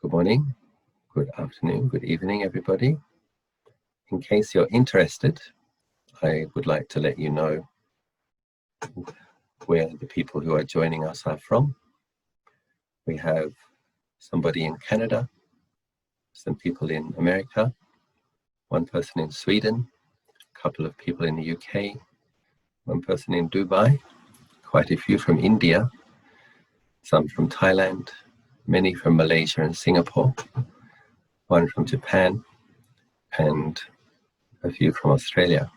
Good morning, good afternoon, good evening, everybody. In case you're interested, I would like to let you know where the people who are joining us are from. We have somebody in Canada, some people in America, one person in Sweden, a couple of people in the UK, one person in Dubai, quite a few from India, some from Thailand, many from Malaysia and Singapore, one from Japan, and a few from Australia.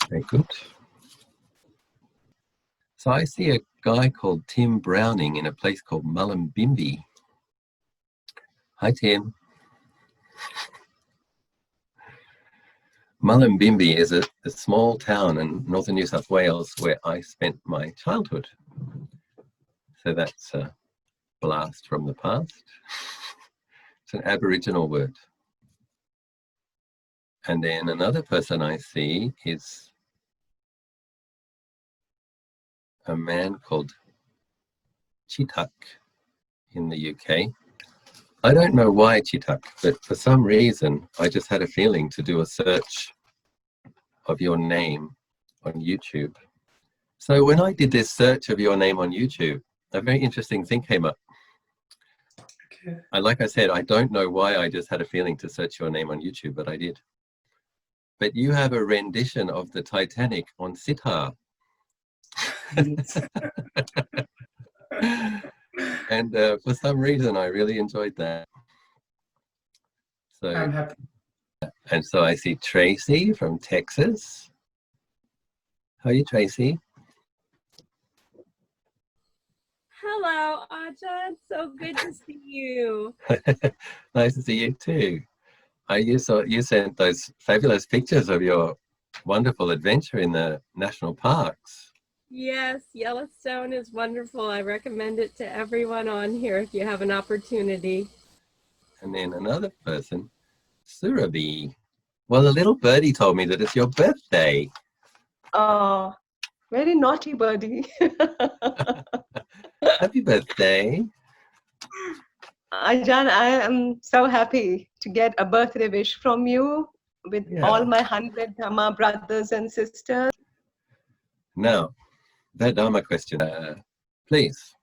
Very good. So I see a guy called Tim Browning in a place called Mullumbimby. Hi, Tim. Mullumbimby is a small town in northern New South Wales where I spent my childhood. So that's a blast from the past. It's an Aboriginal word. And then another person I see is a man called Chitak in the UK. I don't know why Chitak, but for some reason, I just had a feeling to do a search of your name on YouTube. So when I did this search of your name on YouTube, a very interesting thing came up. Okay. And like I said, I don't know why I just had a feeling to search your name on YouTube, but I did. But you have a rendition of the Titanic on sitar. And for some reason, I really enjoyed that. So I'm happy. And so I see Tracy from Texas. How are you, Tracy? Hello, Ajahn. So good to see you. Nice to see you too. You sent those fabulous pictures of your wonderful adventure in the national parks. Yes, Yellowstone is wonderful. I recommend it to everyone on here if you have an opportunity. And then another person, Surabhi. Well, the little birdie told me that it's your birthday. Oh, very naughty birdie. Happy birthday. Ajahn, I am so happy to get a birthday wish from you with all my 100 Dhamma brothers and sisters. Now, that Dharma question, please,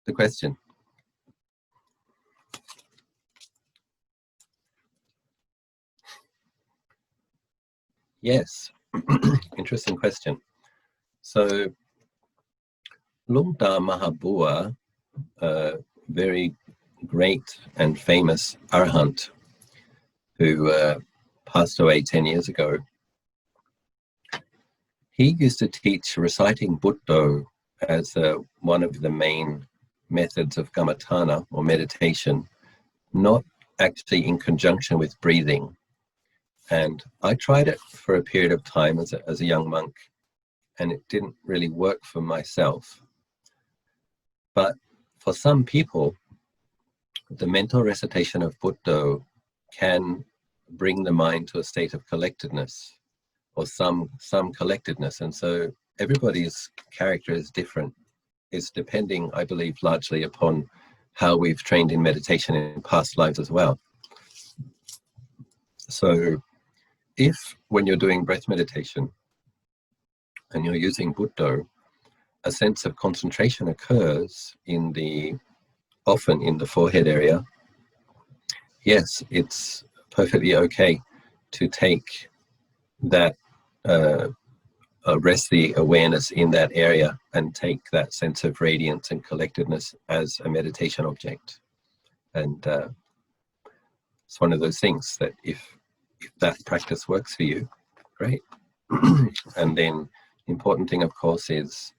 the question. Yes, interesting question. So, Lungta Mahabua, a very great and famous arahant who passed away 10 years ago, he used to teach reciting BUD-DHO as one of the main methods of kammatthana or meditation, not actually in conjunction with breathing. And I tried it for a period of time as a young monk, and it didn't really work for myself. But for some people, the mental recitation of BUD-DHO can bring the mind to a state of collectedness, or some collectedness. And so everybody's character is different. It's depending, I believe, largely upon how we've trained in meditation in past lives as well. So if when you're doing breath meditation and you're using BUD-DHO, a sense of concentration occurs often in the forehead area, yes, it's perfectly okay to take that, rest the awareness in that area and take that sense of radiance and collectedness as a meditation object. And it's one of those things that if that practice works for you, great. And then the important thing, of course, is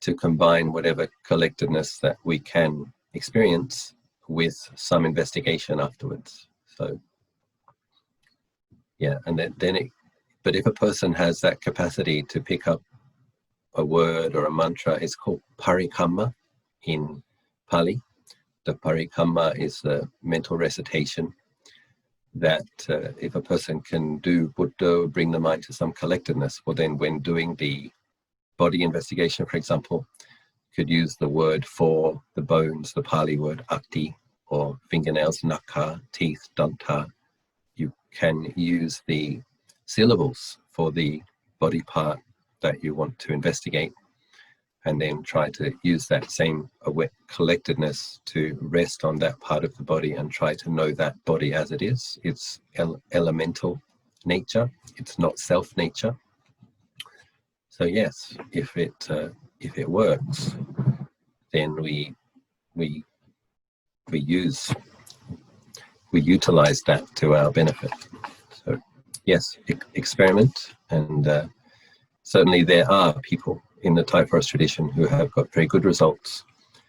to combine whatever collectedness that we can experience with some investigation afterwards. So yeah, and but if a person has that capacity to pick up a word or a mantra, it's called parikamma in Pali. The parikamma is the mental recitation that if a person can do BUD-DHO, bring the mind to some collectedness, well then when doing the body investigation, for example, could use the word for the bones, the Pali word ati, or fingernails, naka, teeth, danta. You can use the syllables for the body part that you want to investigate, and then try to use that same collectedness to rest on that part of the body and try to know that body as it is. It's elemental nature, it's not self nature. So yes, if it works, then we utilize that to our benefit. So yes, experiment, and certainly there are people in the Thai forest tradition who have got very good results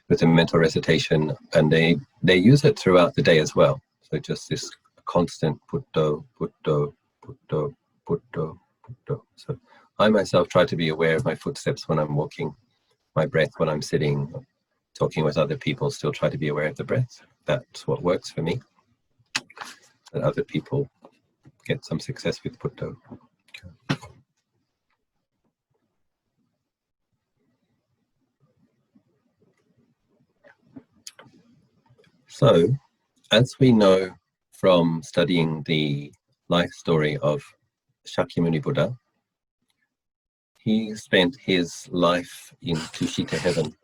with the mental recitation, and they use it throughout the day as well. So just this constant Buddho, Buddho, Buddho, Buddho, Buddho. So I myself try to be aware of my footsteps when I'm walking, my breath when I'm sitting, talking with other people, still try to be aware of the breath. That's what works for me. That other people get some success with Buddho. Okay. So, as we know from studying the life story of Shakyamuni Buddha, he spent his life in Tusita heaven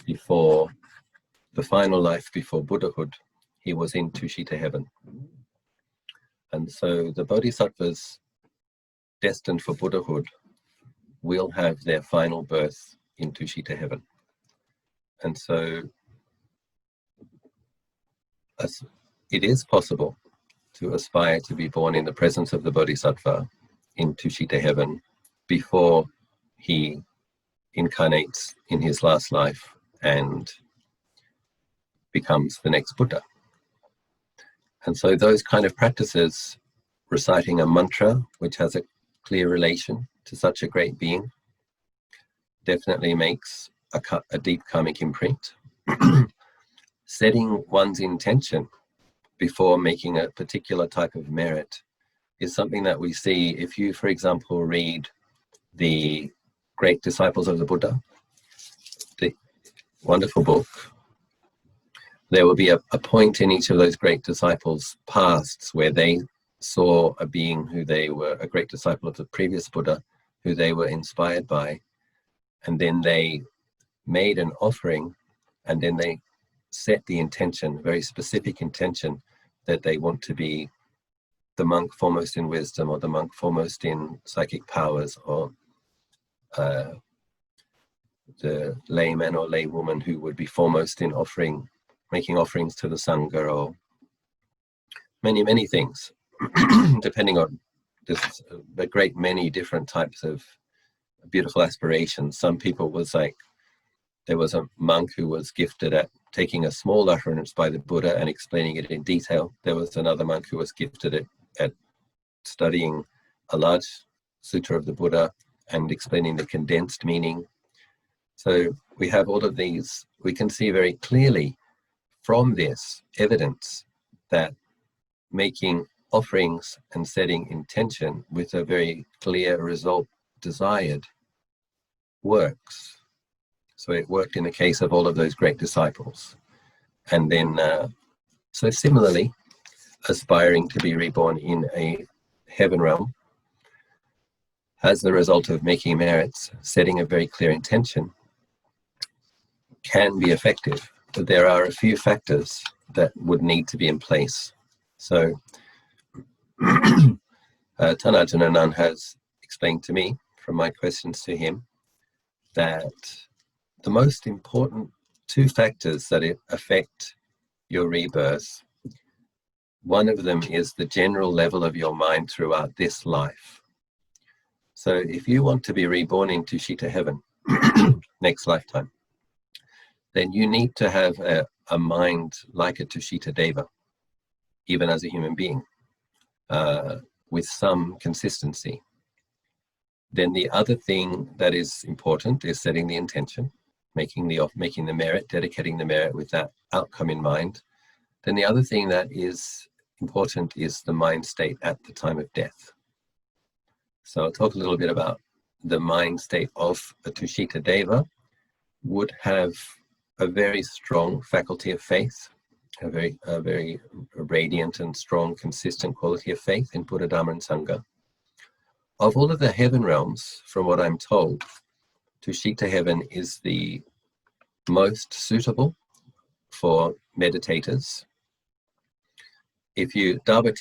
before the final life before Buddhahood. He was in Tusita heaven. And so the bodhisattvas destined for Buddhahood will have their final birth in Tusita heaven. And so it is possible to aspire to be born in the presence of the bodhisattva in Tusita heaven before he incarnates in his last life and becomes the next Buddha. And so those kind of practices, reciting a mantra which has a clear relation to such a great being, definitely makes a deep karmic imprint. Setting one's intention before making a particular type of merit is something that we see if you, for example, read the Great Disciples of the Buddha, the wonderful book. There will be a point in each of those great disciples' pasts where they saw a being who they were, a great disciple of the previous Buddha, who they were inspired by, and then they made an offering, and then they set the intention, very specific intention, that they want to be the monk foremost in wisdom, or the monk foremost in psychic powers, or the layman or laywoman who would be foremost in making offerings to the Sangha, or many things, depending on this, a great many different types of beautiful aspirations. Some people was like, there was a monk who was gifted at taking a small utterance by the Buddha and explaining it in detail. There was another monk who was gifted at studying a large sutra of the Buddha and explaining the condensed meaning. So we have all of these. We can see very clearly from this evidence that making offerings and setting intention with a very clear result desired works. So it worked in the case of all of those great disciples. And then, so similarly, aspiring to be reborn in a heaven realm as the result of making merits, setting a very clear intention, can be effective. But there are a few factors that would need to be in place. So Ajahn has explained to me from my questions to him that the most important two factors that affect your rebirth, one of them is the general level of your mind throughout this life. So if you want to be reborn in Tusita heaven next lifetime, then you need to have a mind like a Tusita Deva, even as a human being, with some consistency. Then the other thing that is important is setting the intention, making the merit, dedicating the merit with that outcome in mind. Then the other thing that is important is the mind state at the time of death. So I'll talk a little bit about the mind state of a Tusita Deva, would have a very strong faculty of faith, a very radiant and strong, consistent quality of faith in Buddha, Dharma, and Sangha. Of all of the heaven realms, from what I'm told, Tusita heaven is the most suitable for meditators. If you, Dharma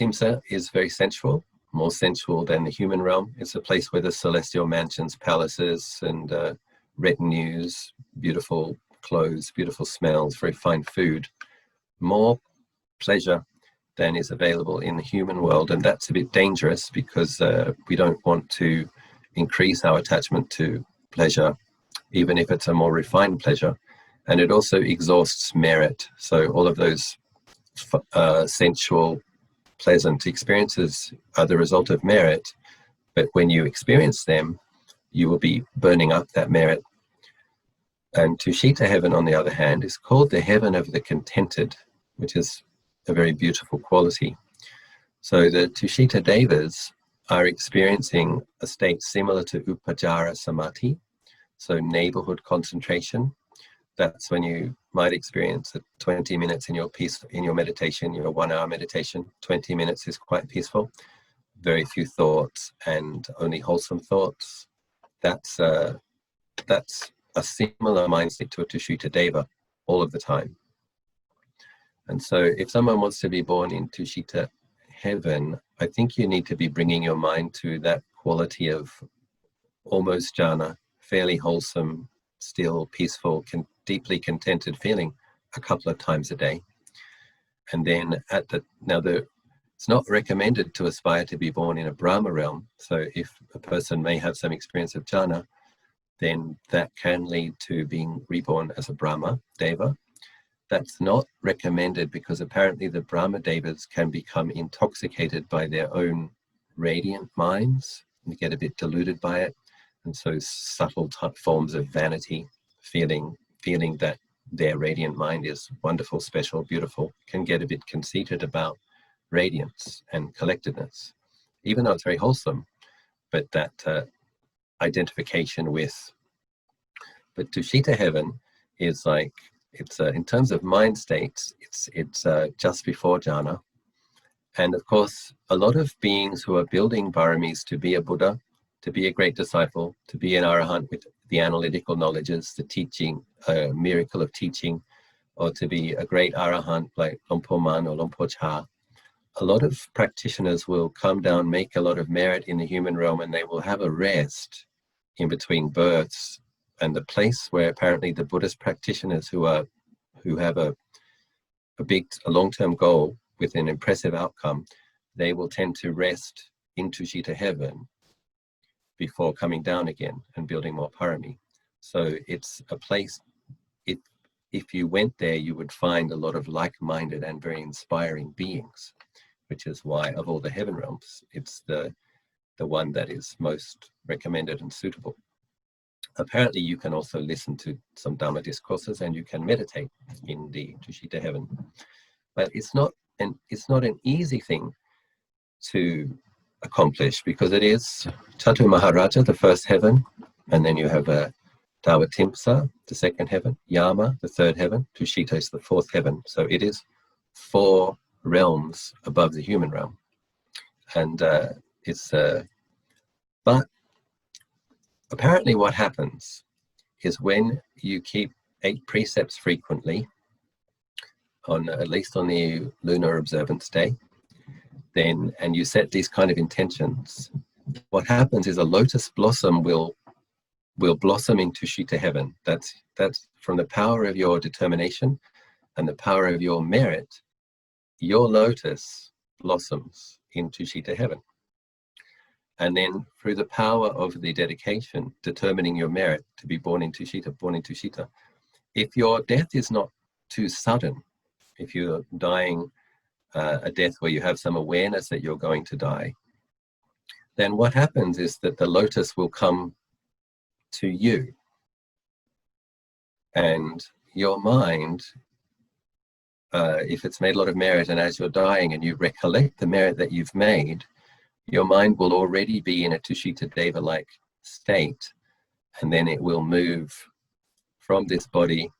is very sensual, more sensual than the human realm. It's a place where the celestial mansions, palaces, and retinues, beautiful clothes, beautiful smells, very fine food, more pleasure than is available in the human world. And that's a bit dangerous because we don't want to increase our attachment to pleasure, even if it's a more refined pleasure. And it also exhausts merit. So all of those sensual, pleasant experiences are the result of merit. But when you experience them, you will be burning up that merit. And Tusita heaven, on the other hand, is called the heaven of the contented, which is a very beautiful quality. So the Tusita devas are experiencing a state similar to Upajjhara Samadhi, so neighborhood concentration. That's when you might experience 20 minutes in your meditation, your 1 hour meditation. 20 minutes is quite peaceful, very few thoughts and only wholesome thoughts. That's a similar mindset to a Tusita deva all of the time. And so if someone wants to be born in Tusita heaven, I think you need to be bringing your mind to that quality of almost jhana, fairly wholesome, still peaceful, deeply contented feeling a couple of times a day. And then it's not recommended to aspire to be born in a Brahma realm. So if a person may have some experience of jhana, then that can lead to being reborn as a Brahma Deva. That's not recommended because apparently the Brahma Devas can become intoxicated by their own radiant minds and get a bit deluded by it. And so subtle forms of vanity, feeling that their radiant mind is wonderful, special, beautiful, can get a bit conceited about radiance and collectedness, even though it's very wholesome, but that identification with. But Tusita heaven is like, it's in terms of mind states, it's just before jhana. And of course, a lot of beings who are building paramis to be a Buddha, to be a great disciple, to be an arahant with the analytical knowledges, the teaching, miracle of teaching, or to be a great arahant like Lompo Man or Lompo Cha, a lot of practitioners will come down, make a lot of merit in the human realm, and they will have a rest in between births. And the place where apparently the Buddhist practitioners who have a long-term goal with an impressive outcome, they will tend to rest in Tusita heaven before coming down again and building more parami. So it's a place, if you went there, you would find a lot of like-minded and very inspiring beings, which is why of all the heaven realms, it's the one that is most recommended and suitable. Apparently, you can also listen to some Dharma discourses and you can meditate in the Tusita heaven. But it's not an easy thing to accomplish because it is Dhatu Maharaja, the first heaven, and then you have Dawatimsa, the second heaven, Yama, the third heaven, Tusita is the fourth heaven. So it is 4 realms above the human realm. And but apparently what happens is when you keep 8 precepts frequently, at least on the lunar observance day, and you set these kind of intentions, what happens is a lotus blossom will blossom into Tusita heaven. That's from the power of your determination and the power of your merit, your lotus blossoms into Tusita heaven. And then through the power of the dedication, determining your merit to be born in Tusita, if your death is not too sudden, if you're dying a death where you have some awareness that you're going to die, then what happens is that the lotus will come to you. And your mind, if it's made a lot of merit, and as you're dying and you recollect the merit that you've made, your mind will already be in a Tusita Deva-like state, and then it will move from this body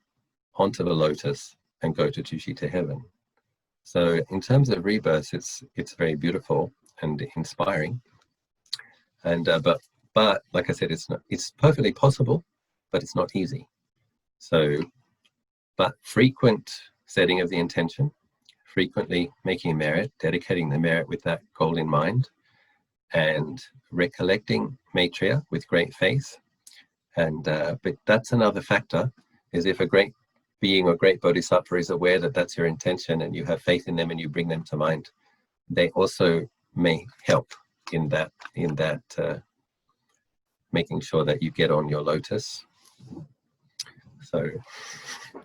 onto the lotus and go to Tusita heaven. So in terms of rebirth, it's very beautiful and inspiring. And but like I said, it's perfectly possible, but it's not easy. So, but frequent setting of the intention, frequently making a merit, dedicating the merit with that goal in mind, and recollecting Maitreya with great faith. And but that's another factor, is if a great being or great bodhisattva is aware that that's your intention and you have faith in them and you bring them to mind, they also may help in that making sure that you get on your lotus. So,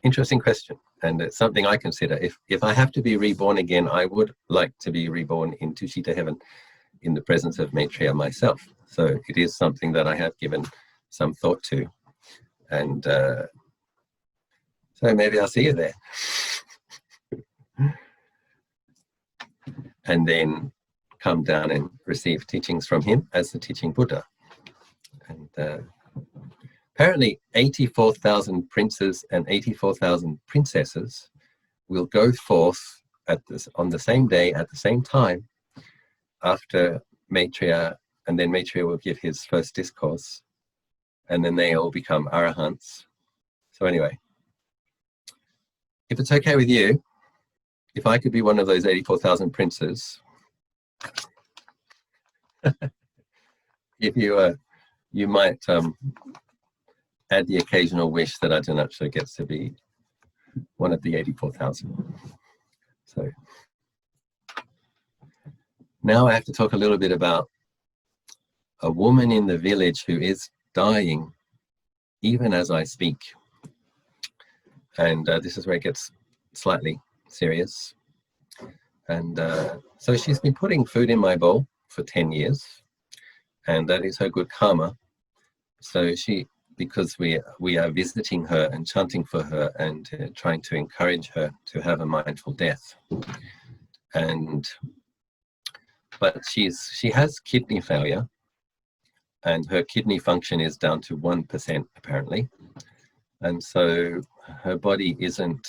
interesting question, and it's something I consider. If I have to be reborn again, I would like to be reborn in Tusita heaven in the presence of Maitreya myself. So it is something that I have given some thought to, and so maybe I'll see you there. And then come down and receive teachings from him as the teaching Buddha. And apparently 84,000 princes and 84,000 princesses will go forth on the same day, at the same time, after Maitreya, and then Maitreya will give his first discourse, and then they all become arahants. So anyway, if it's okay with you, if I could be one of those 84,000 princes, if you might add the occasional wish that Ajahn actually gets to be one of the 84,000. So now I have to talk a little bit about a woman in the village who is dying even as I speak. And this is where it gets slightly serious. And so she's been putting food in my bowl for 10 years, and that is her good karma. So because we are visiting her and chanting for her and trying to encourage her to have a mindful death. But she has kidney failure, and her kidney function is down to 1% apparently. And so her body isn't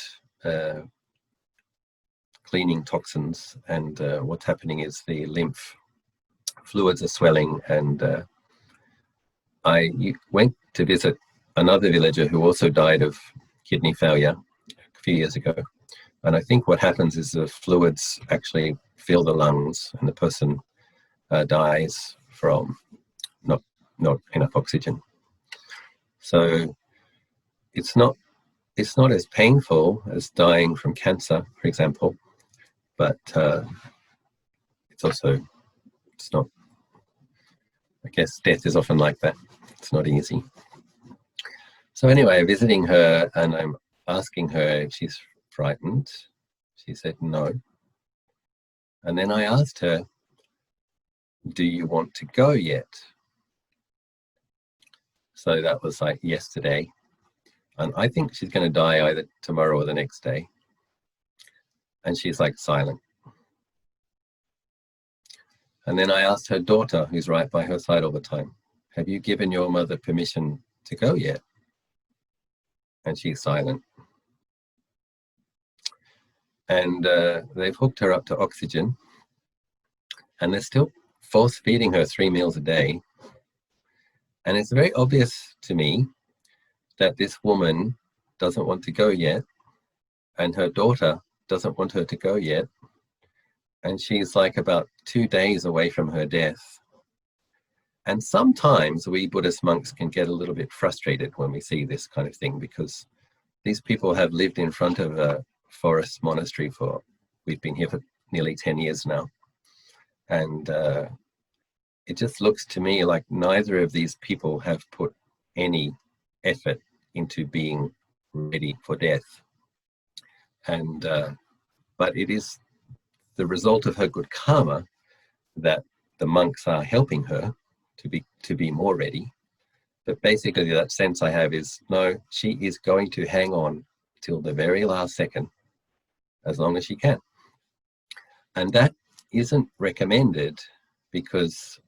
cleaning toxins, and what's happening is the lymph fluids are swelling. And I went to visit another villager who also died of kidney failure a few years ago. And I think what happens is the fluids actually fill the lungs, and the person dies from not enough oxygen. So it's not as painful as dying from cancer, for example, but it's not, I guess death is often like that. It's not easy. So anyway, visiting her, and I'm asking her if she's frightened. She said no. And then I asked her, do you want to go yet? So that was like yesterday. And I think she's going to die either tomorrow or the next day. And she's like silent. And then I asked her daughter, who's right by her side all the time, have you given your mother permission to go yet? And she's silent. And they've hooked her up to oxygen, and they're still force feeding her 3 meals a day. And it's very obvious to me that this woman doesn't want to go yet, and her daughter doesn't want her to go yet. And she's like about 2 days away from her death. And sometimes we Buddhist monks can get a little bit frustrated when we see this kind of thing, because these people have lived in front of a forest monastery we've been here for nearly 10 years now. And it just looks to me like neither of these people have put any effort into being ready for death. And but it is the result of her good karma that the monks are helping her to be more ready. But basically that sense I have is, no, she is going to hang on till the very last second, as long as she can. And that isn't recommended, because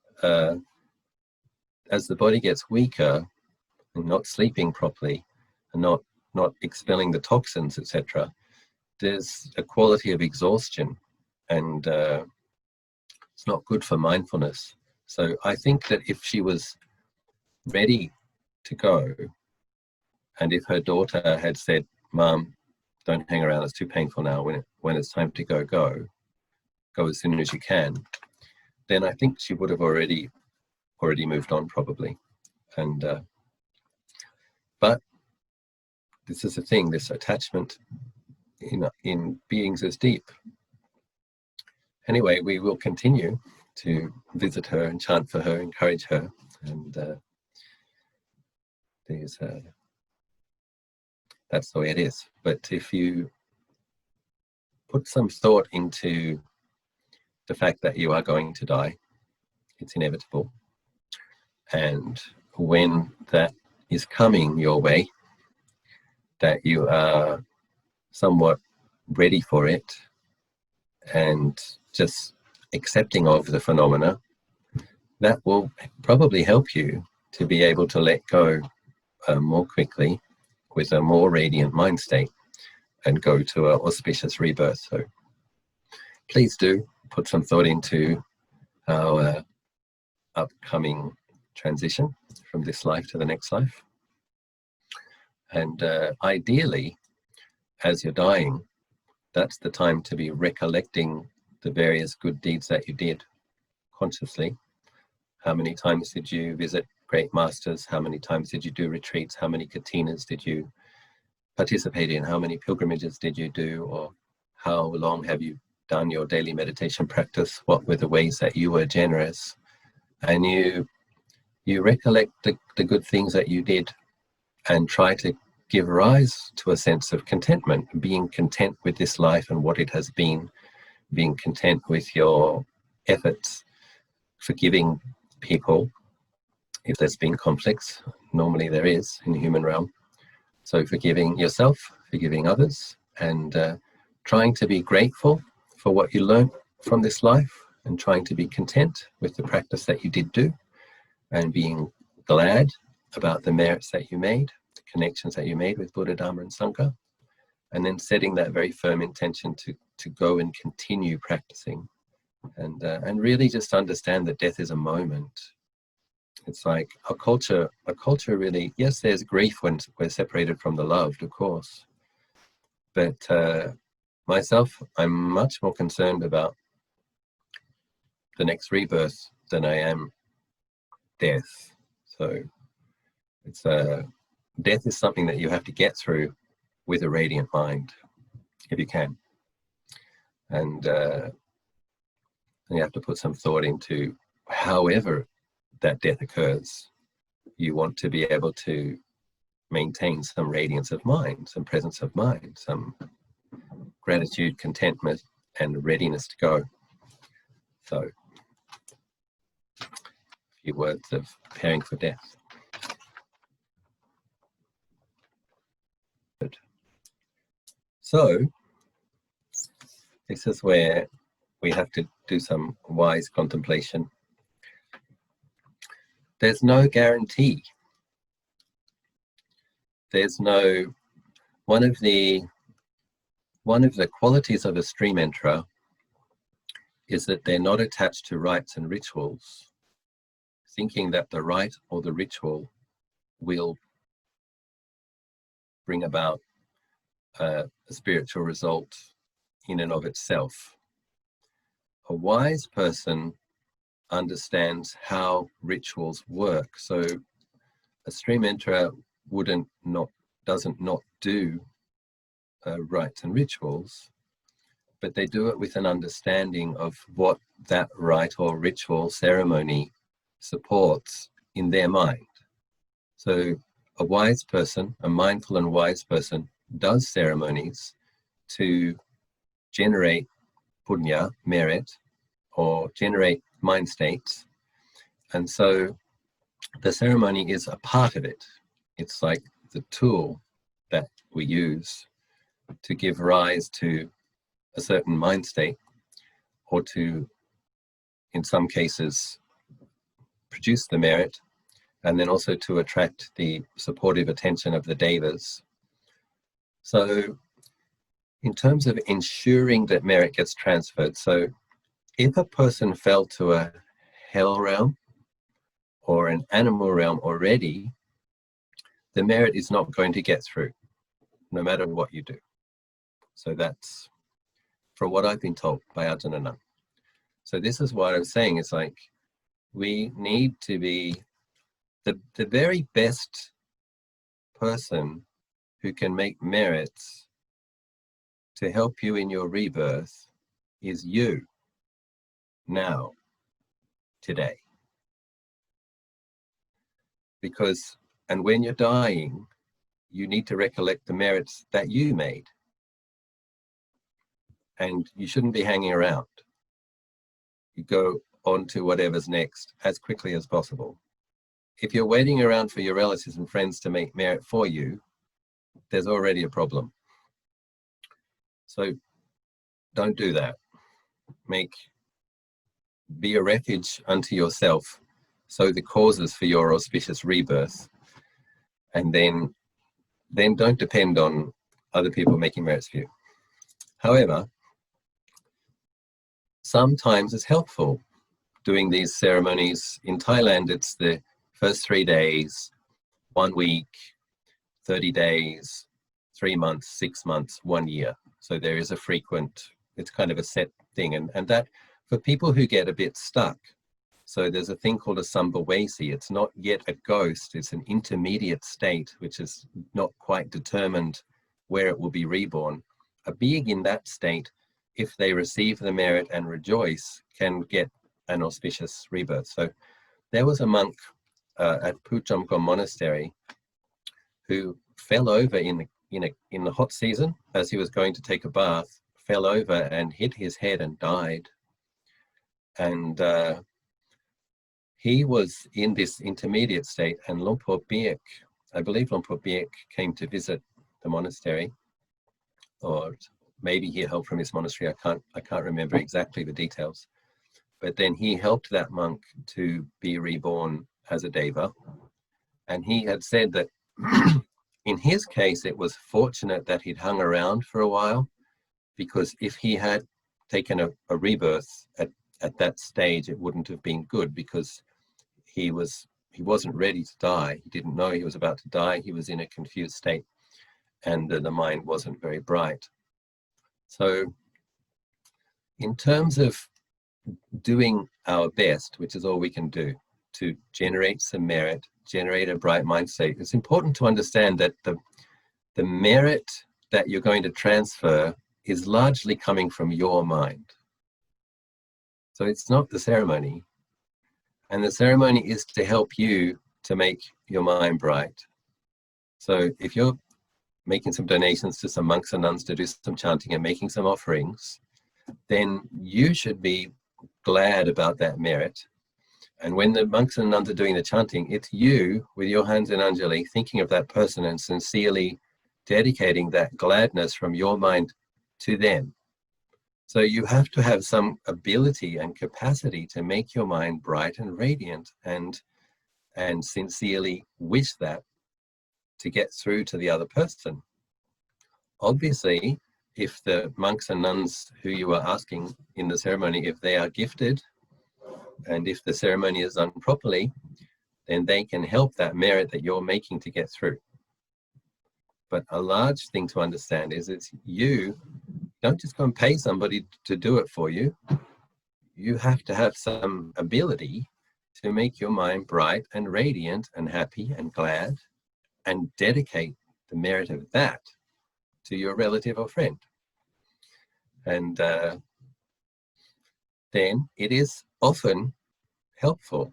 as the body gets weaker and not sleeping properly, and not expelling the toxins, etc., there's a quality of exhaustion, and it's not good for mindfulness. So I think that if she was ready to go, and if her daughter had said, "Mom, don't hang around, it's too painful now, when it's time to go as soon as you can," then I think she would have already moved on probably. And but this is the thing, this attachment in beings is deep. Anyway, we will continue to visit her and chant for her, encourage her, and that's the way it is. But if you put some thought into the fact that you are going to die, it's inevitable, and when that is coming your way, that you are somewhat ready for it and just accepting of the phenomena, that will probably help you to be able to let go more quickly with a more radiant mind state and go to an auspicious rebirth. So please do put some thought into our upcoming transition from this life to the next life. And ideally, as you're dying, that's the time to be recollecting the various good deeds that you did consciously. How many times did you visit great masters? How many times did you do retreats? How many katinas did you participate in? How many pilgrimages did you do? Or how long have you done your daily meditation practice? What were the ways that you were generous? And you recollect the good things that you did and try to give rise to a sense of contentment, being content with this life and what it has been, being content with your efforts, forgiving people if there's been conflicts. Normally there is in the human realm. So forgiving yourself, forgiving others, and trying to be grateful for what you learned from this life, and trying to be content with the practice that you did do, and being glad about the merits that you made, the connections that you made with Buddha, Dharma, and Sangha, and then setting that very firm intention to go and continue practicing, and really just understand that death is a moment. It's like a culture really, yes, there's grief when we're separated from the loved, of course, but myself, I'm much more concerned about the next rebirth than I am death. So it's death is something that you have to get through with a radiant mind, if you can, and you have to put some thought into however that death occurs. You want to be able to maintain some radiance of mind, some presence of mind, some gratitude, contentment, and readiness to go. So, a few words of preparing for death. Good. So, this is where we have to do some wise contemplation. There's no guarantee. There's no, one of the qualities of a stream enterer is that they're not attached to rites and rituals, thinking that the rite or the ritual will bring about a spiritual result in and of itself. A wise person understands how rituals work. So a stream enterer doesn't not do rites and rituals, but they do it with an understanding of what that rite or ritual ceremony supports in their mind. So a wise person, a mindful and wise person, does ceremonies to generate punya, merit, or generate mind states. And so the ceremony is a part of it. It's like the tool that we use to give rise to a certain mind state, or to, in some cases, produce the merit, and then also to attract the supportive attention of the devas. So in terms of ensuring that merit gets transferred, so if a person fell to a hell realm or an animal realm already, the merit is not going to get through, no matter what you do. So that's from what I've been told by Ajahn. So this is what I'm saying, it's like, we need to be the very best person who can make merits to help you in your rebirth is you, now, today. Because, and when you're dying, you need to recollect the merits that you made. And you shouldn't be hanging around. You go on to whatever's next as quickly as possible. If you're waiting around for your relatives and friends to make merit for you, there's already a problem. So don't do that. Be a refuge unto yourself, sow the causes for your auspicious rebirth, and then don't depend on other people making merits for you. However, sometimes it's helpful doing these ceremonies. In Thailand, it's the first 3 days, 1 week, 30 days, 3 months, 6 months, 1 year. So there is a frequent, it's kind of a set thing. And that, for people who get a bit stuck, so there's a thing called a sambhavesi. It's not yet a ghost, it's an intermediate state, which is not quite determined where it will be reborn. A being in that state, if they receive the merit and rejoice, can get an auspicious rebirth. So there was a monk at Puchomgom Monastery who fell over in the hot season as he was going to take a bath, fell over and hit his head and died. And he was in this intermediate state, and Lumpur Biek, I believe Lumpur Biek came to visit the monastery, or maybe he helped from his monastery. I can't remember exactly the details. But then he helped that monk to be reborn as a deva. And he had said that in his case, it was fortunate that he'd hung around for a while, because if he had taken a rebirth at that stage, it wouldn't have been good, because he wasn't ready to die. He didn't know he was about to die. He was in a confused state, and the mind wasn't very bright. So in terms of doing our best, which is all we can do, to generate some merit, generate a bright mind state, it's important to understand that the merit that you're going to transfer is largely coming from your mind. So it's not the ceremony. And the ceremony is to help you to make your mind bright. So if you're making some donations to some monks and nuns to do some chanting and making some offerings, then you should be glad about that merit. And when the monks and nuns are doing the chanting, it's you with your hands in Anjali thinking of that person and sincerely dedicating that gladness from your mind to them. So you have to have some ability and capacity to make your mind bright and radiant, and sincerely wish that to get through to the other person. Obviously, if the monks and nuns who you are asking in the ceremony, if they are gifted, and if the ceremony is done properly, then they can help that merit that you're making to get through. But a large thing to understand is it's you. Don't just go and pay somebody to do it for you. You have to have some ability to make your mind bright and radiant and happy and glad, and dedicate the merit of that to your relative or friend. And then it is often helpful.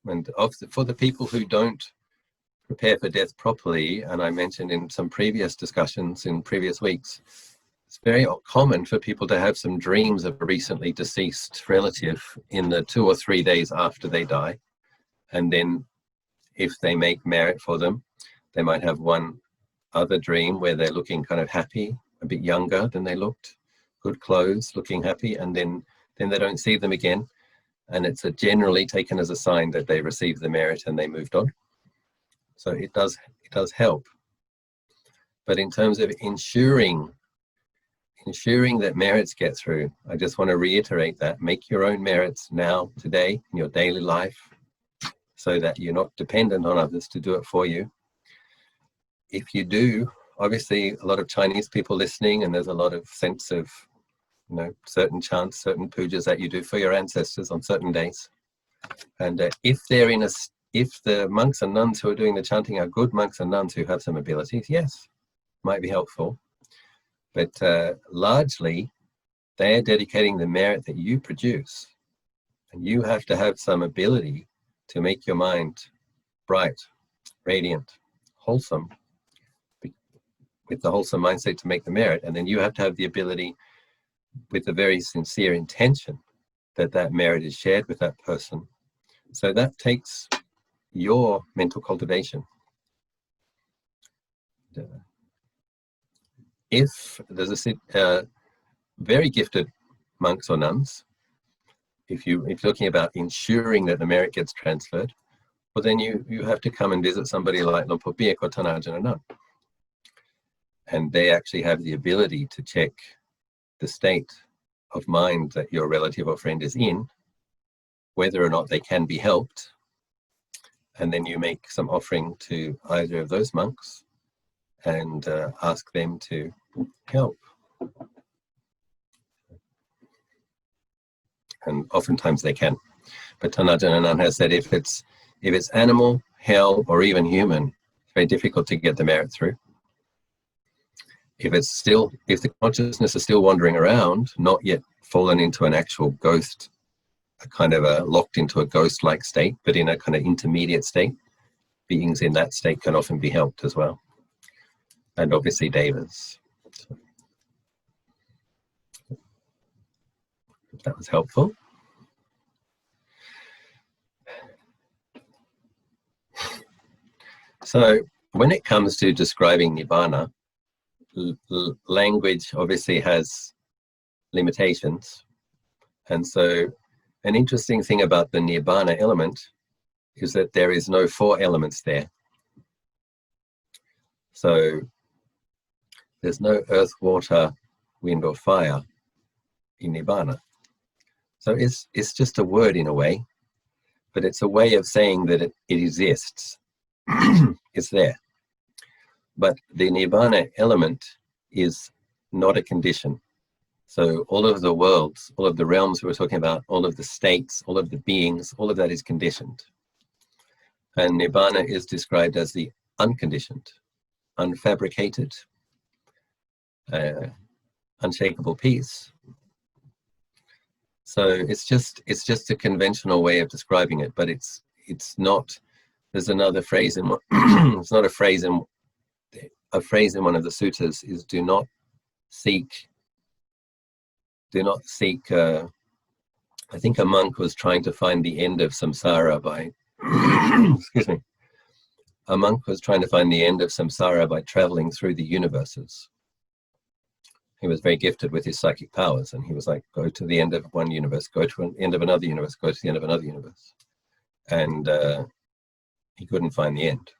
And for the people who don't prepare for death properly, and I mentioned in some previous discussions in previous weeks, it's very common for people to have some dreams of a recently deceased relative in the 2 or 3 days after they die. And then if they make merit for them, they might have one other dream where they're looking kind of happy, a bit younger than they looked, good clothes, looking happy, and then they don't see them again. and it's generally taken as a sign that they received the merit and they moved on. So it does help. But in terms of ensuring that merits get through, I just want to reiterate that. Make your own merits now, today, in your daily life, so that you're not dependent on others to do it for you. If you do, obviously a lot of Chinese people listening, and there's a lot of sense of, you know, certain chants, certain pujas that you do for your ancestors on certain days. And if the monks and nuns who are doing the chanting are good monks and nuns who have some abilities, yes, might be helpful. But largely, they're dedicating the merit that you produce. And you have to have some ability to make your mind bright, radiant, wholesome, with the wholesome mindset to make the merit. And then you have to have the ability, with a very sincere intention, that that merit is shared with that person. So that takes your mental cultivation. If there's a very gifted monks or nuns, if you're looking about ensuring that the merit gets transferred, well, then you have to come and visit somebody like Lompo Biek or Ajahn Nun. And they actually have the ability to check the state of mind that your relative or friend is in, whether or not they can be helped. And then you make some offering to either of those monks and ask them to help. And oftentimes they can. But Ajahn Nun has said if it's animal, hell, or even human, it's very difficult to get the merit through. If the consciousness is still wandering around, not yet fallen into an actual ghost, a kind of a locked into a ghost-like state, but in a kind of intermediate state, beings in that state can often be helped as well. And obviously devas. So, that was helpful. So when it comes to describing nibbana, language obviously has limitations. And so an interesting thing about the nibbana element is that there is no four elements there. So there's no earth, water, wind, or fire in nibbana. So it's just a word in a way, but it's a way of saying that it exists. It's there. But the nibbana element is not a condition. So all of the worlds, all of the realms we were talking about, all of the states, all of the beings, all of that is conditioned. And nibbana is described as the unconditioned, unfabricated, unshakable peace. So it's just a conventional way of describing it, but it's not. There's another phrase in it's not a phrase in one of the suttas is do not seek. I think a monk was trying to find the end of samsara by excuse me. A monk was trying to find the end of samsara by traveling through the universes. He was very gifted with his psychic powers, and he was like, go to the end of one universe, go to the end of another universe, go to the end of another universe. And he couldn't find the end.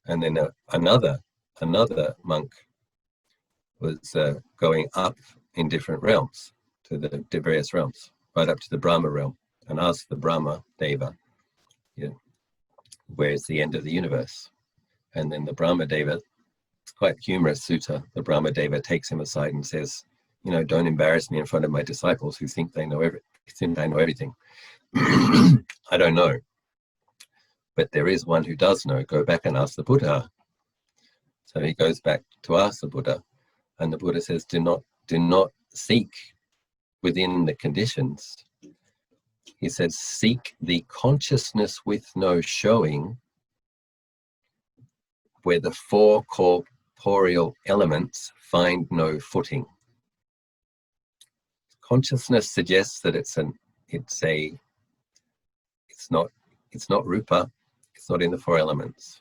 And then another monk was going up in different realms, to the various realms, right up to the Brahma realm, and asked the Brahma Deva, where's the end of the universe? And then the Brahma Deva, it's quite humorous sutta, the Brahma Deva takes him aside and says, don't embarrass me in front of my disciples who think they know everything. I don't know. But there is one who does know. Go back and ask the Buddha. So he goes back to ask the Buddha, and the Buddha says, do not seek within the conditions. He says, seek the consciousness with no showing, where the four corporeal elements find no footing. Consciousness suggests that it's not rupa, it's not in the four elements.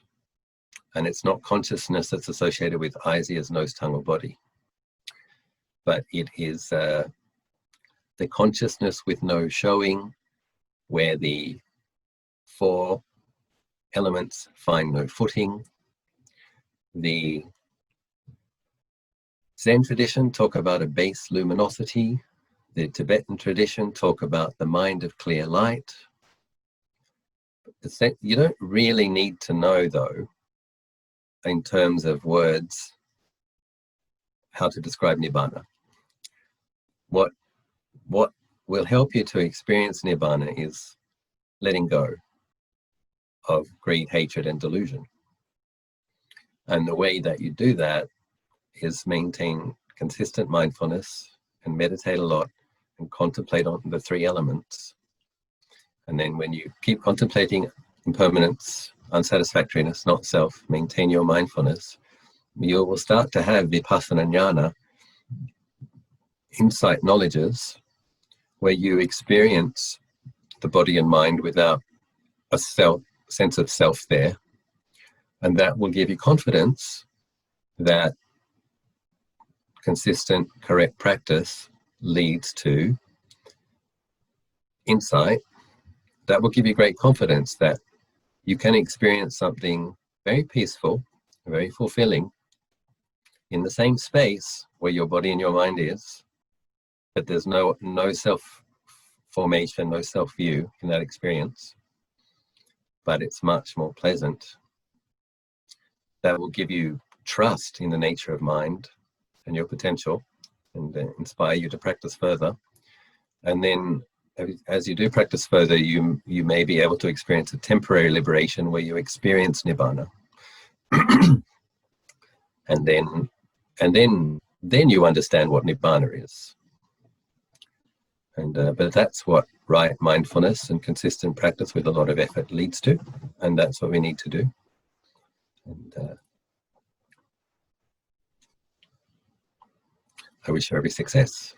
And it's not consciousness that's associated with eyes, ears, nose, tongue, or body. But it is the consciousness with no showing, where the four elements find no footing. The Zen tradition talk about a base luminosity. The Tibetan tradition talk about the mind of clear light. You don't really need to know, though, in terms of words, how to describe nibbana. What will help you to experience nibbana is letting go of greed, hatred, and delusion. And the way that you do that is maintain consistent mindfulness and meditate a lot and contemplate on the three elements. And then when you keep contemplating impermanence, unsatisfactoriness, not self, maintain your mindfulness, you will start to have vipassana jnana, insight knowledges, where you experience the body and mind without a sense of self there. And that will give you confidence that consistent, correct practice leads to insight. That will give you great confidence that you can experience something very peaceful, very fulfilling, in the same space where your body and your mind is, but there's no self-formation, no self-view in that experience, but it's much more pleasant. That will give you trust in the nature of mind and your potential, and inspire you to practice further. And then as you do practice further, you may be able to experience a temporary liberation where you experience nibbana. and then you understand what nibbana is. And but that's what right mindfulness and consistent practice with a lot of effort leads to, and that's what we need to do. And I wish you every success.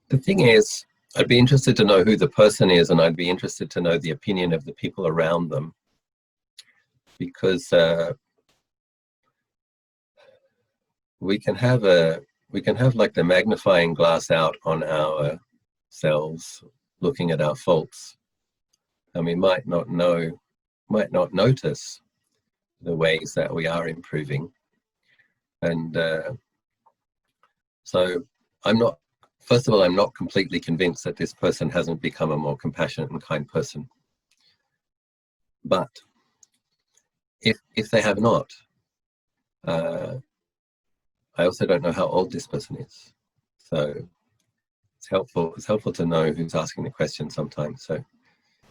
The thing is, I'd be interested to know who the person is, and I'd be interested to know the opinion of the people around them, because we can have like the magnifying glass out on ourselves, looking at our faults, and we might not notice the ways that we are improving. And so first of all, I'm not completely convinced that this person hasn't become a more compassionate and kind person. But if they have not, I also don't know how old this person is. So it's helpful to know who's asking the question sometimes. So,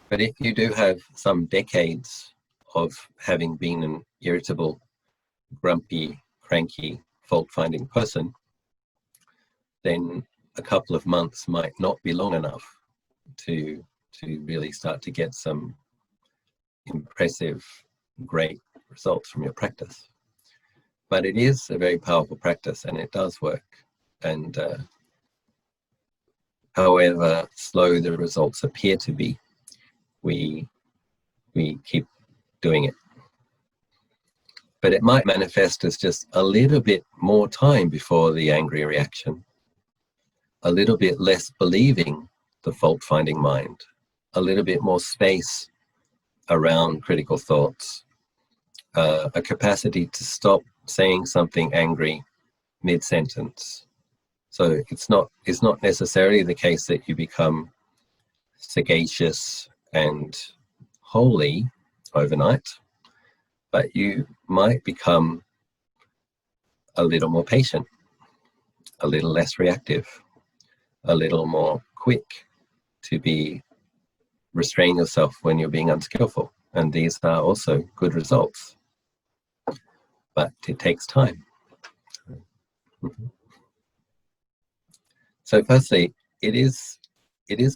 but if you do have some decades of having been an irritable, grumpy, cranky, fault-finding person, then a couple of months might not be long enough to really start to get some impressive, great results from your practice. But it is a very powerful practice, and it does work. And however slow the results appear to be, we keep doing it. But it might manifest as just a little bit more time before the angry reaction, a little bit less believing the fault-finding mind, a little bit more space around critical thoughts, a capacity to stop saying something angry mid-sentence. So it's not necessarily the case that you become sagacious and holy overnight, but you might become a little more patient, a little less reactive, a little more quick to restrain yourself when you're being unskillful. And these are also good results, but it takes time. So firstly, it is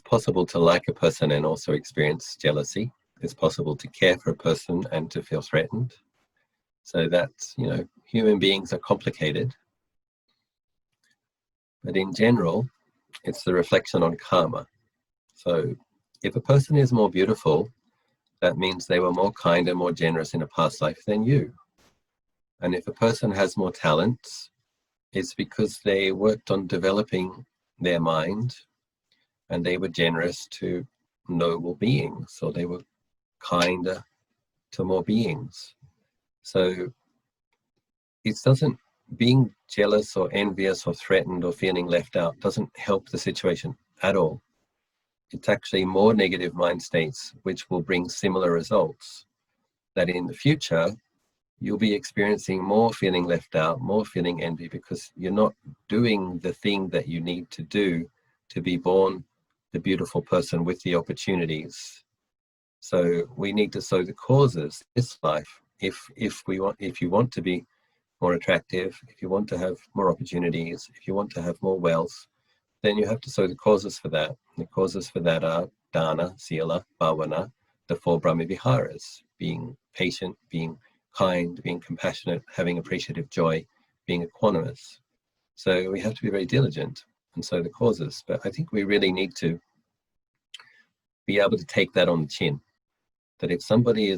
possible to like a person and also experience jealousy. It's possible to care for a person and to feel threatened. So that's, human beings are complicated. But in general, it's the reflection on karma. So if a person is more beautiful, that means they were more kind and more generous in a past life than you. And if a person has more talents, it's because they worked on developing their mind, and they were generous to noble beings, or they were kinder to more beings. So it doesn't, being jealous or envious or threatened or feeling left out doesn't help the situation at all. It's actually more negative mind states which will bring similar results, that in the future you'll be experiencing more feeling left out, more feeling envy, because you're not doing the thing that you need to do to be born the beautiful person with the opportunities. So we need to sow the causes this life. If you want to be more attractive, if you want to have more opportunities, if you want to have more wealth, then you have to sow the causes for that. The causes for that are dana, sila, bhavana, the four Brahma Viharas: being patient, being kind, being compassionate, having appreciative joy, being equanimous. So we have to be very diligent and sow the causes. But I think we really need to be able to take that on the chin, that if somebody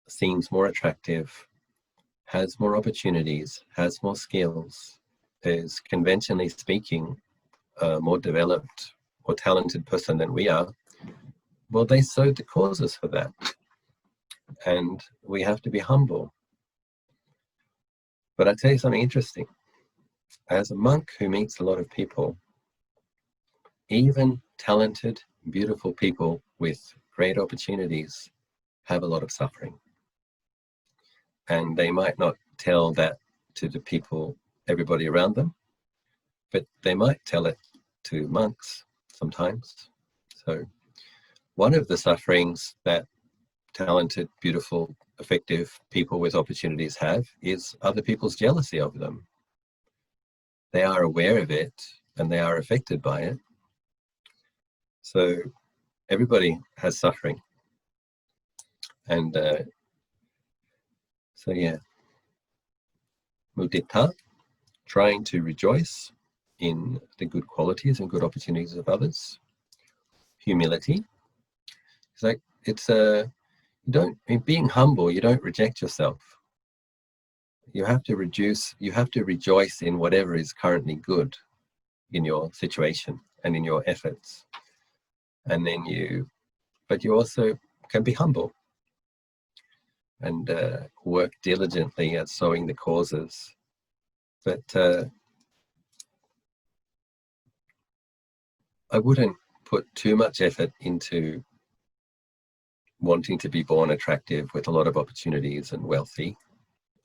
seems more attractive, has more opportunities, has more skills, is conventionally speaking a more developed or talented person than we are, well, they sowed the causes for that. And we have to be humble. But I'll tell you something interesting. As a monk who meets a lot of people, even talented, beautiful people with great opportunities have a lot of suffering. And they might not tell that to the people, everybody around them, but they might tell it to monks sometimes. So one of the sufferings that talented, beautiful, effective people with opportunities have is other people's jealousy of them. They are aware of it and they are affected by it. So everybody has suffering. And so yeah, mudita, trying to rejoice in the good qualities and good opportunities of others. Humility, it's like in being humble, you don't reject yourself. You have to rejoice in whatever is currently good in your situation and in your efforts. And then but you also can be humble and work diligently at sowing the causes. But I wouldn't put too much effort into wanting to be born attractive with a lot of opportunities and wealthy.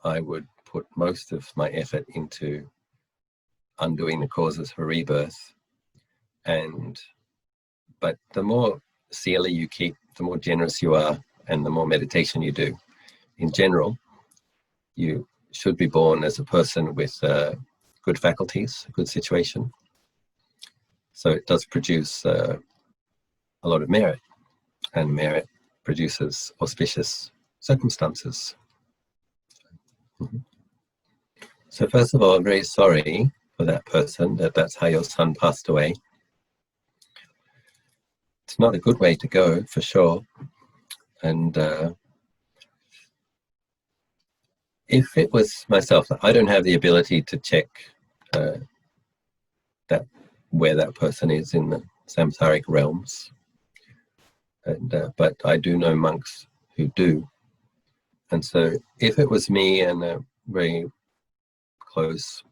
I would put most of my effort into undoing the causes for rebirth. But the more sila you keep, the more generous you are, and the more meditation you do. In general, you should be born as a person with good faculties, a good situation. So it does produce a lot of merit, and merit produces auspicious circumstances. So first of all, I'm very sorry for that person, that's how your son passed away. It's not a good way to go, for sure. And if it was myself, I don't have the ability to check where that person is in the samsaric realms. But I do know monks who do. And so if it was me and a very close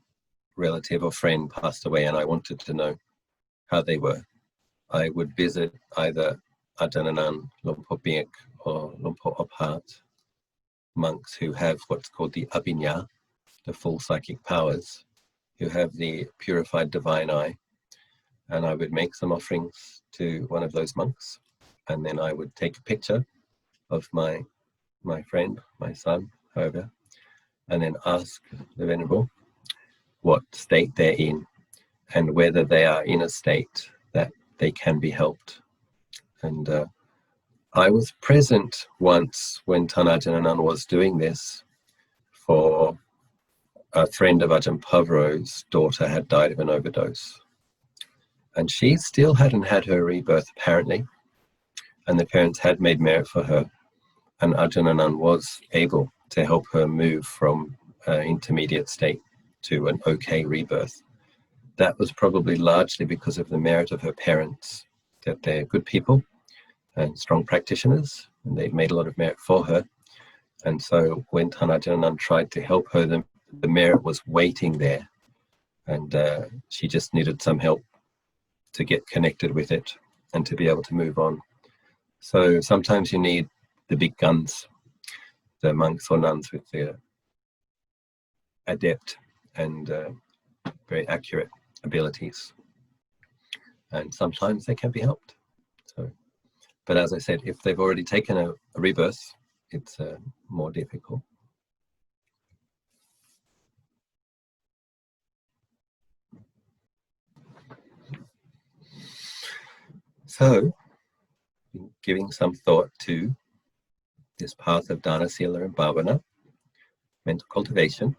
relative or friend passed away and I wanted to know how they were, I would visit either Ajahn, Lompo Biek, or Lompo Ophat, monks who have what's called the abhinya, the full psychic powers, who have the purified divine eye. And I would make some offerings to one of those monks, and then I would take a picture of my friend, my son, however, and then ask the Venerable what state they're in and whether they are in a state that they can be helped. And I was present once when Ajahn was doing this for a friend of Ajahn Pavro's daughter had died of an overdose. And she still hadn't had her rebirth, apparently, and the parents had made merit for her. And Ajahn was able to help her move from intermediate state to an okay rebirth. That was probably largely because of the merit of her parents, that they're good people and strong practitioners, and they've made a lot of merit for her. And so when Ajahn tried to help her, the merit was waiting there, and she just needed some help to get connected with it and to be able to move on. So sometimes you need the big guns, the monks or nuns with their adept and very accurate abilities, and sometimes they can be helped. So, but as I said, if they've already taken a rebirth, it's more difficult. So, giving some thought to this path of dana, sila and bhavana, mental cultivation,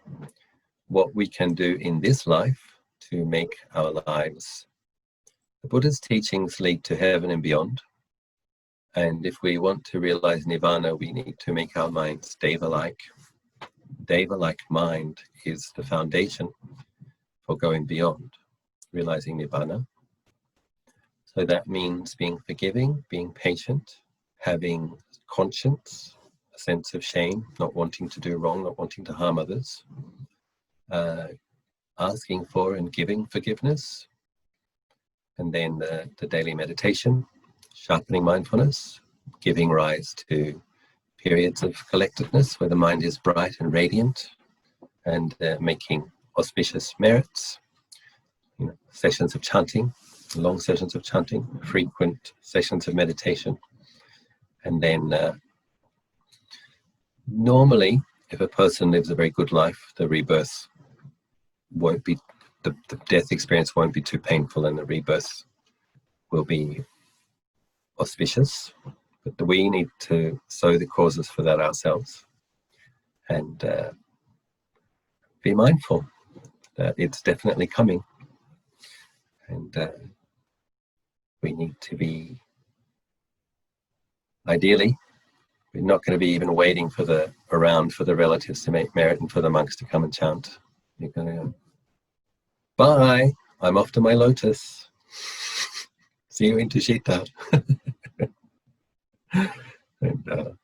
what we can do in this life to make our lives. The Buddha's teachings lead to heaven and beyond. And if we want to realize nibbana, we need to make our minds deva-like. Deva-like mind is the foundation for going beyond, realizing nibbana. So that means being forgiving, being patient, having conscience, a sense of shame, not wanting to do wrong, not wanting to harm others, asking for and giving forgiveness, and then the daily meditation, sharpening mindfulness, giving rise to periods of collectedness where the mind is bright and radiant, and making auspicious merits, sessions of chanting, long sessions of chanting, frequent sessions of meditation. And then normally, if a person lives a very good life, the rebirth won't be, the death experience won't be too painful, and the rebirth will be auspicious. But we need to sow the causes for that ourselves, and be mindful that it's definitely coming. And we need to be, ideally, we're not going to be even waiting for the relatives to make merit and for the monks to come and chant. You're going to go, bye, I'm off to my lotus. See you in Tusita. And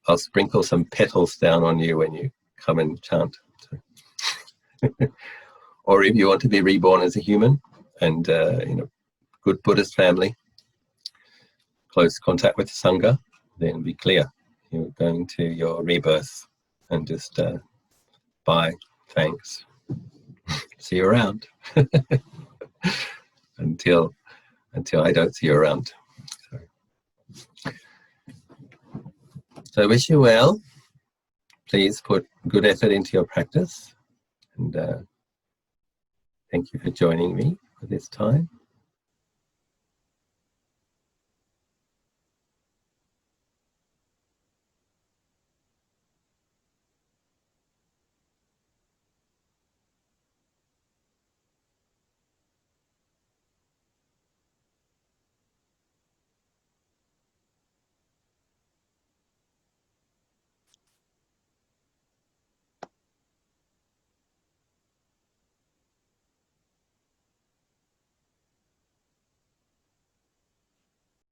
I'll sprinkle some petals down on you when you come and chant. Or if you want to be reborn as a human and good Buddhist family, close contact with the Sangha, then be clear. You're going to your rebirth and just bye, thanks, see you around. until I don't see you around. So I wish you well. Please put good effort into your practice, and thank you for joining me for this time.